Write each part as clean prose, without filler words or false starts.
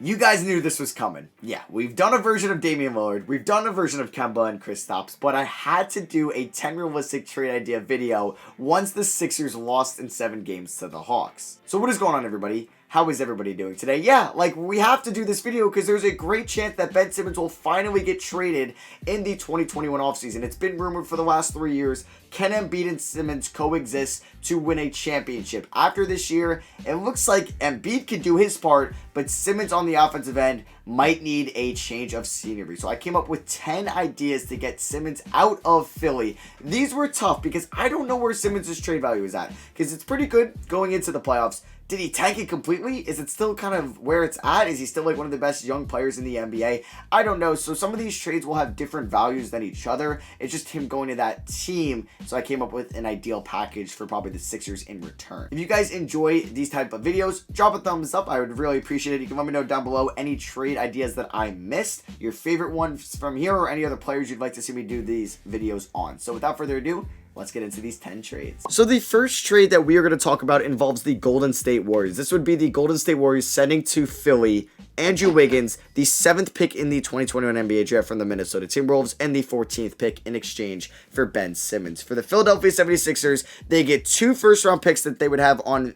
You guys knew this was coming. Yeah, we've done a version of Damian Lillard, we've done a version of Kemba and Kristaps, but I had to do a 10 realistic trade idea video once the Sixers lost in 7 games to the Hawks. So what is going on, everybody? How is everybody doing today? Yeah, we have to do this video because there's a great chance that Ben Simmons will finally get traded in the 2021 offseason. It's been rumored for the last 3 years. Can Embiid and Simmons coexist to win a championship? After this year, it looks like Embiid can do his part, but Simmons on the offensive end might need a change of scenery. So I came up with 10 ideas to get Simmons out of Philly. These were tough because I don't know where Simmons' trade value is at, because it's pretty good going into the playoffs. Did he tank it completely? Is it still kind of where it's at? Is he still like one of the best young players in the NBA? I don't know. So some of these trades will have different values than each other. It's just him going to that team. So I came up with an ideal package for probably the Sixers in return. If you guys enjoy these type of videos, drop a thumbs up. I would really appreciate it. You can let me know down below any trade ideas that I missed, your favorite ones from here, or any other players you'd like to see me do these videos on. So without further ado, let's get into these 10 trades. So the first trade that we are going to talk about involves the Golden State Warriors. This would be the Golden State Warriors sending to Philly Andrew Wiggins, the 7th pick in the 2021 NBA draft from the Minnesota Timberwolves, and the 14th pick in exchange for Ben Simmons. For the Philadelphia 76ers, they get 2 first-round picks that they would have on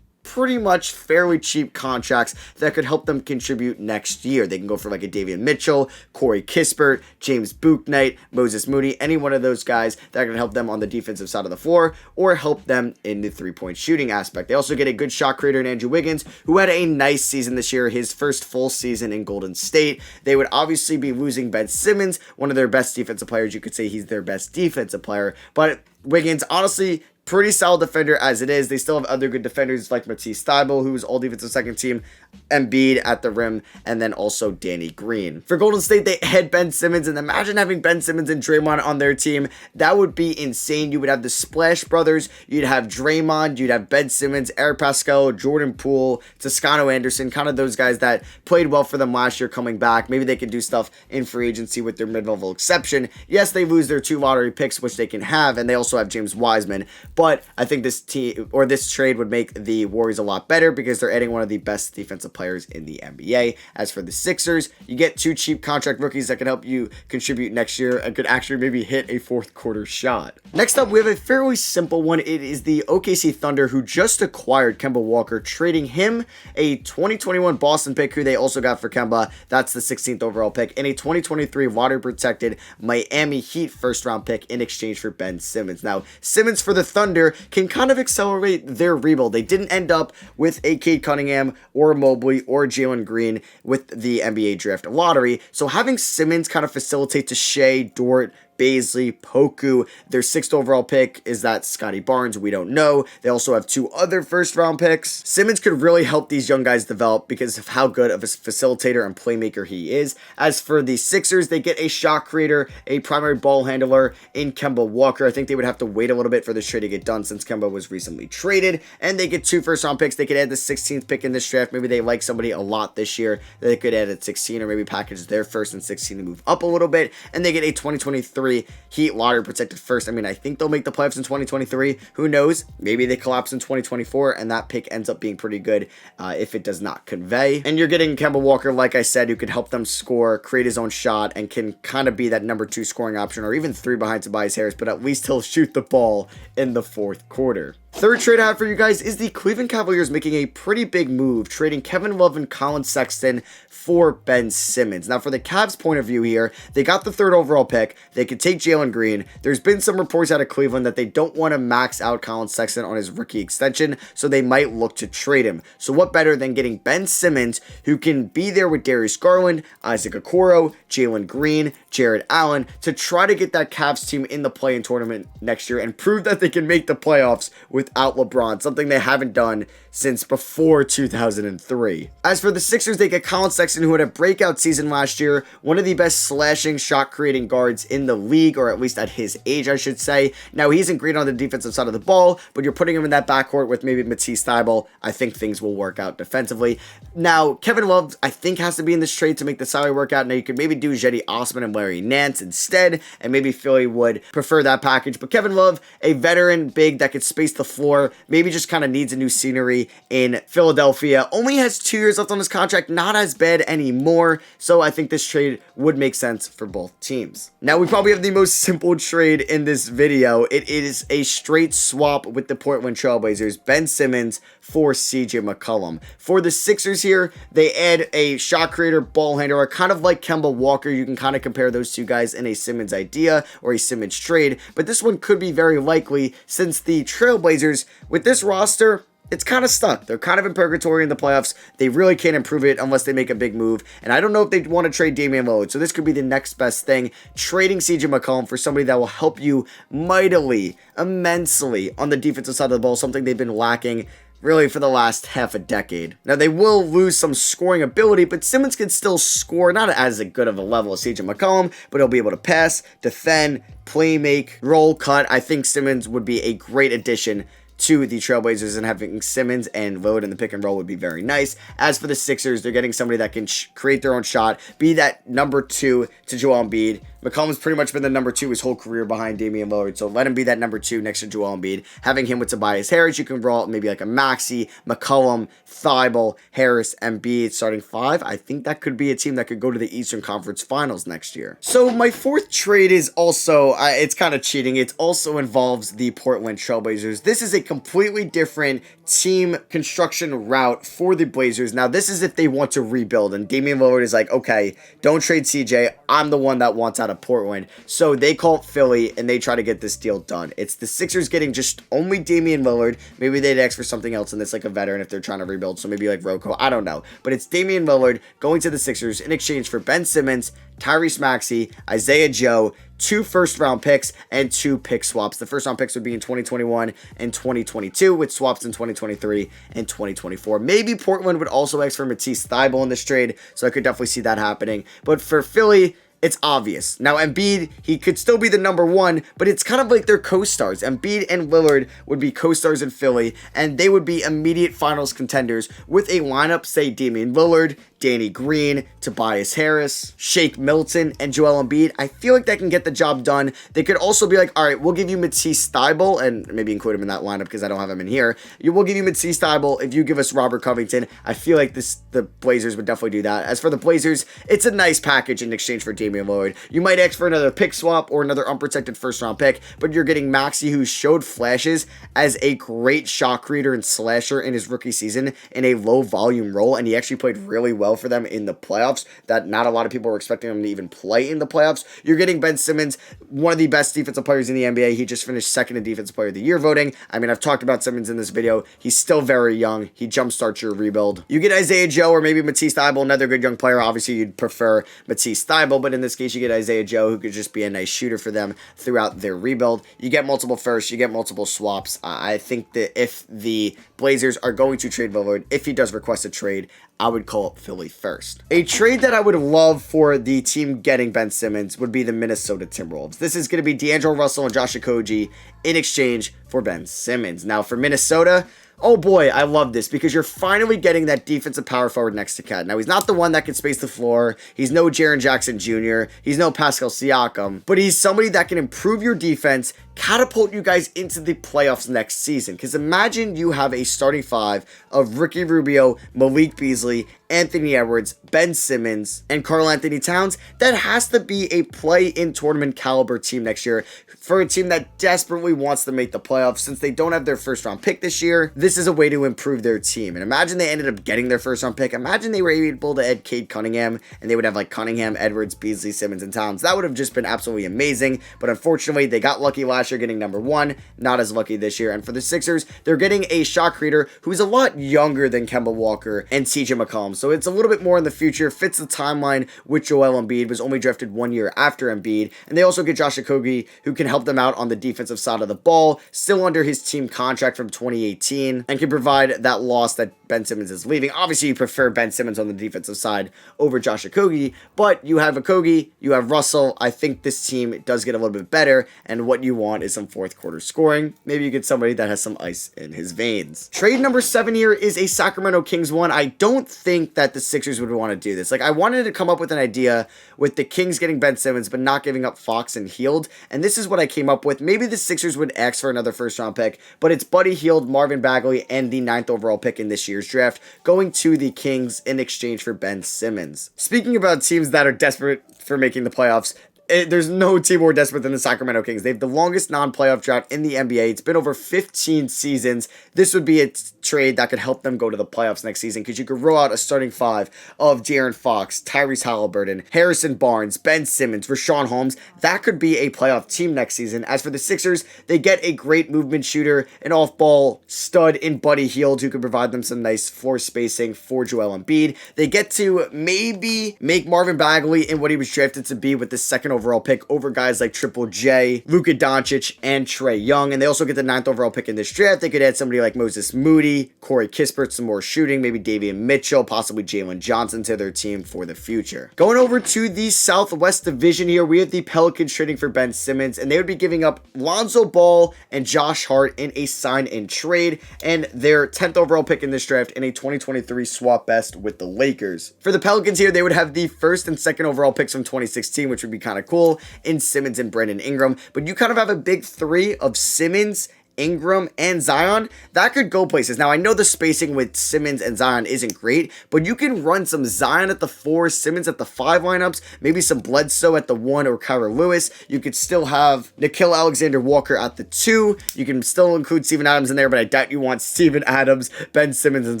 pretty much fairly cheap contracts that could help them contribute next year. They can go for like a Davion Mitchell, Corey Kispert, James Bouknight, Moses Moody, any one of those guys that can help them on the defensive side of the floor or help them in the three-point shooting aspect. They also get a good shot creator in Andrew Wiggins, who had a nice season this year, his first full season in Golden State. They would obviously be losing Ben Simmons, one of their best defensive players. You could say he's their best defensive player, but Wiggins, honestly, pretty solid defender as it is. They still have other good defenders like Matisse Thybulle, who's all defensive second team, Embiid at the rim, and then also Danny Green. For Golden State, they had Ben Simmons, and imagine having Ben Simmons and Draymond on their team. That would be insane. You would have the Splash Brothers, you'd have Draymond, you'd have Ben Simmons, Eric Paschall, Jordan Poole, Toscano Anderson, kind of those guys that played well for them last year coming back. Maybe they can do stuff in free agency with their mid-level exception. Yes, they lose their 2 lottery picks, which they can have, and they also have James Wiseman. But I think this team or this trade would make the Warriors a lot better because they're adding one of the best defensive players in the NBA. As for the Sixers, you get 2 cheap contract rookies that can help you contribute next year and could actually maybe hit a fourth quarter shot. Next up, we have a fairly simple one. It is the OKC Thunder, who just acquired Kemba Walker, trading him a 2021 Boston pick, who they also got for Kemba. That's the 16th overall pick, and a 2023 lottery protected Miami Heat first round pick in exchange for Ben Simmons. Now, Simmons for the Thunder can kind of accelerate their rebuild. They didn't end up with a Cade Cunningham or Mobley or Jalen Green with the NBA draft lottery. So having Simmons kind of facilitate to Shea, Dort, Baisley, Poku. Their 6th overall pick is that Scotty Barnes. We don't know. They also have 2 other first round picks. Simmons could really help these young guys develop because of how good of a facilitator and playmaker he is. As for the Sixers, they get a shot creator, a primary ball handler in Kemba Walker. I think they would have to wait a little bit for this trade to get done since Kemba was recently traded. And they get 2 first round picks. They could add the 16th pick in this draft. Maybe they like somebody a lot this year. They could add at 16 or maybe package their first and 16 to move up a little bit. And they get a 2023 Heat lottery protected first. I mean, I think they'll make the playoffs in 2023. Who knows? Maybe they collapse in 2024 and that pick ends up being pretty good if it does not convey. And you're getting Kemba Walker, like I said, who could help them score, create his own shot, and can kind of be that number 2 scoring option, or even 3 behind Tobias Harris, but at least he'll shoot the ball in the 4th quarter. Third trade I have for you guys is the Cleveland Cavaliers making a pretty big move, trading Kevin Love and Colin Sexton for Ben Simmons. Now, for the Cavs' point of view here, they got the 3rd overall pick. They could take Jalen Green. There's been some reports out of Cleveland that they don't want to max out Colin Sexton on his rookie extension, so they might look to trade him. So what better than getting Ben Simmons, who can be there with Darius Garland, Isaac Okoro, Jalen Green, Jared Allen, to try to get that Cavs team in the play-in tournament next year and prove that they can make the playoffs without LeBron, something they haven't done since before 2003. As for the Sixers, they get Colin Sexton, who had a breakout season last year, one of the best slashing, shot-creating guards in the league, or at least at his age, I should say. Now, he isn't great on the defensive side of the ball, but you're putting him in that backcourt with maybe Matisse Thybulle. I think things will work out defensively. Now, Kevin Love, I think, has to be in this trade to make the salary work out. Now, you could maybe do Jetty Osman and Larry Nance instead, and maybe Philly would prefer that package. But Kevin Love, a veteran big that could space the floor. Maybe just kind of needs a new scenery in Philadelphia. Only has 2 years left on his contract, not as bad anymore. So I think this trade would make sense for both teams. Now we probably have the most simple trade in this video. It is a straight swap with the Portland Trailblazers. Ben Simmons for CJ McCollum. For the Sixers here, they add a shot creator, ball handler, kind of like Kemba Walker. You can kind of compare those two guys in a Simmons idea or a Simmons trade, but this one could be very likely since the Trailblazers, with this roster, it's kind of stuck. They're kind of in purgatory in the playoffs. They really can't improve it unless they make a big move. And I don't know if they want to trade Damian Lillard. So this could be the next best thing. Trading CJ McCollum for somebody that will help you mightily, immensely on the defensive side of the ball. Something they've been lacking really for the last half a decade. Now they will lose some scoring ability, but Simmons can still score, not as good of a level as CJ McCollum, but he'll be able to pass, defend, play make, roll, cut. I think Simmons would be a great addition to the Trailblazers, and having Simmons and Lillard in the pick and roll would be very nice. As for the Sixers, they're getting somebody that can create their own shot, be that number 2 to Joel Embiid. McCollum's pretty much been the number 2 his whole career behind Damian Lillard, so let him be that number 2 next to Joel Embiid. Having him with Tobias Harris, you can roll out maybe like a Maxey, McCollum, Thibault, Harris, Embiid starting 5. I think that could be a team that could go to the Eastern Conference Finals next year. So my fourth trade is also, it's kind of cheating. It also involves the Portland Trailblazers. This is a completely different team construction route for the Blazers. Now, this is if they want to rebuild, and Damian Lillard is like, okay, don't trade CJ. I'm the one that wants out of Portland. So they call Philly, and they try to get this deal done. It's the Sixers getting just only Damian Lillard. Maybe they'd ask for something else, and it's like a veteran if they're trying to rebuild. So maybe like Rocco. I don't know. But it's Damian Lillard going to the Sixers in exchange for Ben Simmons, Tyrese Maxey, Isaiah Joe, 2 first-round picks, and 2 pick swaps. The first-round picks would be in 2021 and 2022, with swaps in 2023 and 2024. Maybe Portland would also ask for Matisse Thybulle in this trade, so I could definitely see that happening. But for Philly, it's obvious. Now, Embiid, he could still be the number 1, but it's kind of like they're co-stars. Embiid and Lillard would be co-stars in Philly, and they would be immediate finals contenders with a lineup, say, Damian Lillard, Danny Green, Tobias Harris, Shake Milton, and Joel Embiid. I feel like that can get the job done. They could also be like, all right, we'll give you Matisse Thybulle, and maybe include him in that lineup because I don't have him in here. We'll give you Matisse Thybulle if you give us Robert Covington. I feel like the Blazers would definitely do that. As for the Blazers, it's a nice package in exchange for Damian Lillard. You might ask for another pick swap or another unprotected first-round pick, but you're getting Maxey, who showed flashes as a great shot creator and slasher in his rookie season in a low-volume role, and he actually played really well for them in the playoffs that not a lot of people were expecting him to even play in the playoffs. You're getting Ben Simmons, one of the best defensive players in the NBA. He just finished 2nd in Defensive Player of the Year voting. I mean, I've talked about Simmons in this video. He's still very young. He jumpstarts your rebuild. You get Isaiah Joe or maybe Matisse Thybulle, another good young player. Obviously, you'd prefer Matisse Thybulle, but in this case, you get Isaiah Joe, who could just be a nice shooter for them throughout their rebuild. You get multiple firsts. You get multiple swaps. I think that if the Blazers are going to trade Lillard, if he does request a trade, I would call up Philly first. A trade that I would love for the team getting Ben Simmons would be the Minnesota Timberwolves. This is going to be D'Angelo Russell and Josh Okogie in exchange for Ben Simmons. Now, for Minnesota, oh boy, I love this because you're finally getting that defensive power forward next to Cat. Now, he's not the one that can space the floor. He's no Jaren Jackson Jr. He's no Pascal Siakam, but he's somebody that can improve your defense, catapult you guys into the playoffs next season. Because imagine you have a starting 5 of Ricky Rubio, Malik Beasley, Anthony Edwards, Ben Simmons, and Karl Anthony Towns. That has to be a play-in tournament caliber team next year for a team that desperately wants to make the playoffs. Since they don't have their first-round pick this year, this is a way to improve their team. And imagine they ended up getting their first-round pick. Imagine they were able to add Cade Cunningham, and they would have like Cunningham, Edwards, Beasley, Simmons, and Towns. That would have just been absolutely amazing. But unfortunately, they got lucky last year getting number 1, not as lucky this year. And for the Sixers, they're getting a shot creator who's a lot younger than Kemba Walker and CJ McCollum. So it's a little bit more in the future, fits the timeline with Joel Embiid, was only drafted 1 year after Embiid. And they also get Josh Okogie, who can help them out on the defensive side of the ball, still under his team contract from 2018, and can provide that loss that Ben Simmons is leaving. Obviously, you prefer Ben Simmons on the defensive side over Josh Okogie, but you have Okogie, you have Russell. I think this team does get a little bit better, and what you want is some fourth quarter scoring. Maybe you get somebody that has some ice in his veins. Trade number 7 here is a Sacramento Kings one. I don't think that the Sixers would want to do this. Like, I wanted to come up with an idea with the Kings getting Ben Simmons, but not giving up Fox and Hield, and this is what I came up with. Maybe the Sixers would ask for another first-round pick, but it's Buddy Hield, Marvin Bagley, and the 9th overall pick in this year's draft going to the Kings in exchange for Ben Simmons. Speaking about teams that are desperate for making the playoffs, there's no team more desperate than the Sacramento Kings. They have the longest non-playoff drought in the NBA. It's been over 15 seasons. This would be a trade that could help them go to the playoffs next season because you could roll out a starting 5 of De'Aaron Fox, Tyrese Halliburton, Harrison Barnes, Ben Simmons, Rashawn Holmes. That could be a playoff team next season. As for the Sixers, they get a great movement shooter, an off-ball stud in Buddy Hield who could provide them some nice floor spacing for Joel Embiid. They get to maybe make Marvin Bagley in what he was drafted to be with the 2nd overall pick over guys like Triple J, Luka Doncic, and Trae Young. And they also get the 9th overall pick in this draft. They could add somebody like Moses Moody, Corey Kispert, some more shooting, maybe Davion Mitchell, possibly Jalen Johnson to their team for the future. Going over to the Southwest Division here, we have the Pelicans trading for Ben Simmons, and they would be giving up Lonzo Ball and Josh Hart in a sign-and trade, and their 10th overall pick in this draft in a 2023 swap best with the Lakers. For the Pelicans here, they would have the 1st and 2nd overall picks from 2016, which would be kind of cool, in Simmons and Brandon Ingram, but you kind of have a big 3 of Simmons, Ingram, and Zion. That could go places. Now, I know the spacing with Simmons and Zion isn't great, but you can run some Zion at the 4, Simmons at the 5 lineups, maybe some Bledsoe at the 1 or Kyra Lewis. You could still have Nickeil Alexander-Walker at the 2. You can still include Steven Adams in there, but I doubt you want Steven Adams, Ben Simmons, and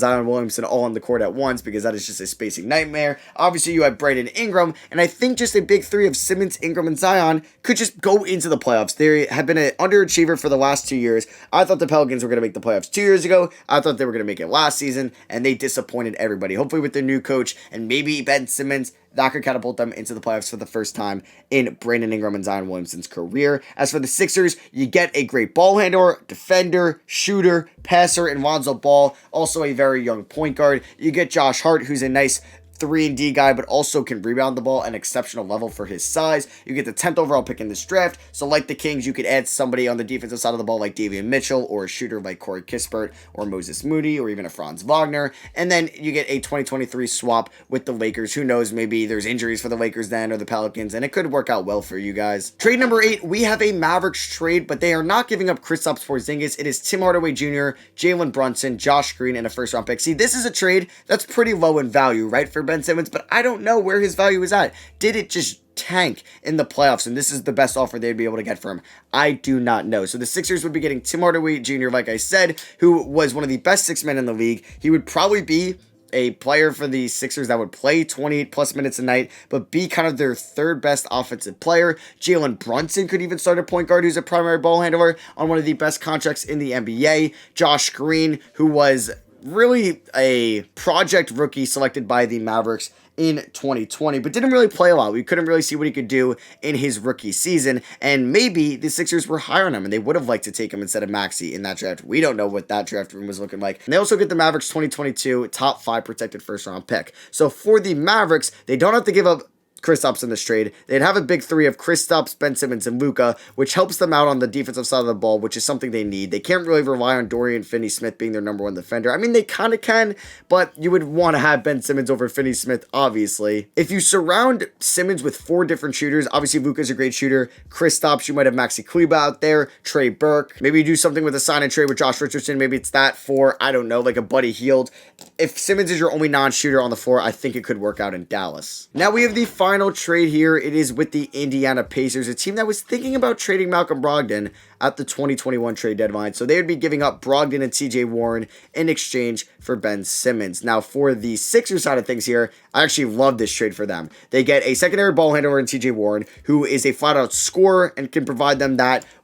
Zion Williamson all on the court at once because that is just a spacing nightmare. Obviously, you have Brandon Ingram, and I think just a big 3 of Simmons, Ingram, and Zion could just go into the playoffs. They have been an underachiever for the last 2 years. I thought the Pelicans were going to make the playoffs 2 years ago. I thought they were going to make it last season, and they disappointed everybody. Hopefully with their new coach and maybe Ben Simmons, that could catapult them into the playoffs for the first time in Brandon Ingram and Zion Williamson's career. As for the Sixers, you get a great ball handler, defender, shooter, passer, and Lonzo Ball, also a very young point guard. You get Josh Hart, who's a nice 3-and-D guy, but also can rebound the ball at an exceptional level for his size. You get the 10th overall pick in this draft, so like the Kings, you could add somebody on the defensive side of the ball like Davion Mitchell, or a shooter like Corey Kispert, or Moses Moody, or even a Franz Wagner, and then you get a 2023 swap with the Lakers. Who knows, maybe there's injuries for the Lakers then, or the Pelicans, and it could work out well for you guys. Trade number 8, we have a Mavericks trade, but they are not giving up Kristaps Porzingis. It is Tim Hardaway Jr., Jalen Brunson, Josh Green, and a first-round pick. See, this is a trade that's pretty low in value, right, for Ben Simmons, but I don't know where his value is at. Did it just tank in the playoffs, and this is the best offer they'd be able to get for him? I do not know. So the Sixers would be getting Tim Hardaway Jr., like I said, who was one of the best 6 men in the league. He would probably be a player for the Sixers that would play 28 plus minutes a night, but be kind of their 3rd best offensive player. Jalen Brunson could even start a point guard who's a primary ball handler on one of the best contracts in the NBA. Josh Green, who was really a project rookie selected by the Mavericks in 2020, but didn't really play a lot. We couldn't really see what he could do in his rookie season, and maybe the Sixers were higher on him, and they would have liked to take him instead of Maxey in that draft. We don't know what that draft room was looking like. And they also get the Mavericks 2022 top 5 protected first-round pick. So for the Mavericks, they don't have to give up Kristaps in this trade. They'd have a big 3 of Kristaps, Ben Simmons, and Luka, which helps them out on the defensive side of the ball, which is something they need. They can't really rely on Dorian Finney-Smith being their number 1 defender. I mean, they kind of can, but you would want to have Ben Simmons over Finney-Smith, obviously. If you surround Simmons with 4 different shooters, obviously Luka's a great shooter. Kristaps, you might have Maxi Kleber out there, Trey Burke. Maybe you do something with a sign and trade with Josh Richardson. Maybe it's that for, I don't know, like a Buddy Hield. If Simmons is your only non-shooter on the floor, I think it could work out in Dallas. Now we have the final trade here. It is with the Indiana Pacers, a team that was thinking about trading Malcolm Brogdon at the 2021 trade deadline. So they would be giving up Brogdon and TJ Warren in exchange for Ben Simmons. Now for the Sixers side of things here, I actually love this trade for them. They get a secondary ball handler in TJ Warren, who is a flat-out scorer and can provide them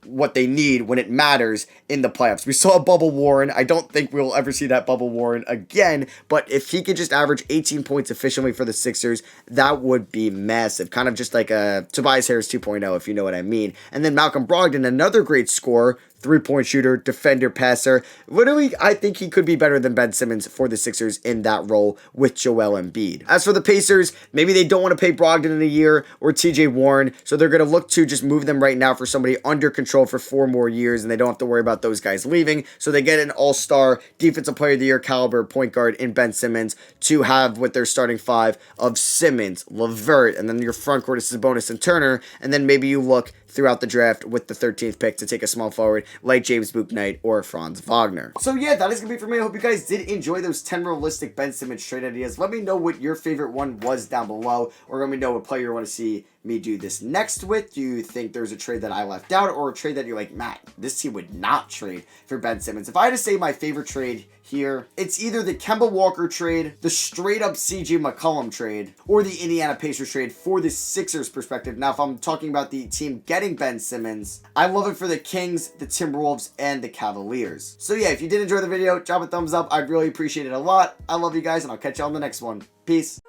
what they need when it matters in the playoffs. We saw Bubble Warren. I don't think we'll ever see that Bubble Warren again, but if he could just average 18 points efficiently for the Sixers, that would be massive. Kind of just like a Tobias Harris 2.0, if you know what I mean. And then Malcolm Brogdon, another great scorer, 3-point shooter, defender, passer. Literally, I think he could be better than Ben Simmons for the Sixers in that role with Joel Embiid. As for the Pacers, maybe they don't want to pay Brogdon in a year or TJ Warren, so they're going to look to just move them right now for somebody under control for 4 more years, and they don't have to worry about those guys leaving. So they get an all-star defensive player of the year caliber point guard in Ben Simmons to have with their starting 5 of Simmons, LeVert, and then your front court is Sabonis and Turner, and then maybe you look throughout the draft with the 13th pick to take a small forward like James Bouknight or Franz Wagner. So yeah, that is going to be for me. I hope you guys did enjoy those 10 realistic Ben Simmons trade ideas. Let me know what your favorite one was down below, or let me know what player you want to see me do this next with. Do you think there's a trade that I left out, or a trade that you're like, Matt, this team would not trade for Ben Simmons? If I had to say my favorite trade here, it's either the Kemba Walker trade, the straight up CJ McCollum trade, or the Indiana Pacers trade for the Sixers perspective. Now, if I'm talking about the team getting Ben Simmons, I love it for the Kings, the Timberwolves, and the Cavaliers. So yeah, if you did enjoy the video, drop a thumbs up. I'd really appreciate it a lot. I love you guys, and I'll catch you on the next one. Peace.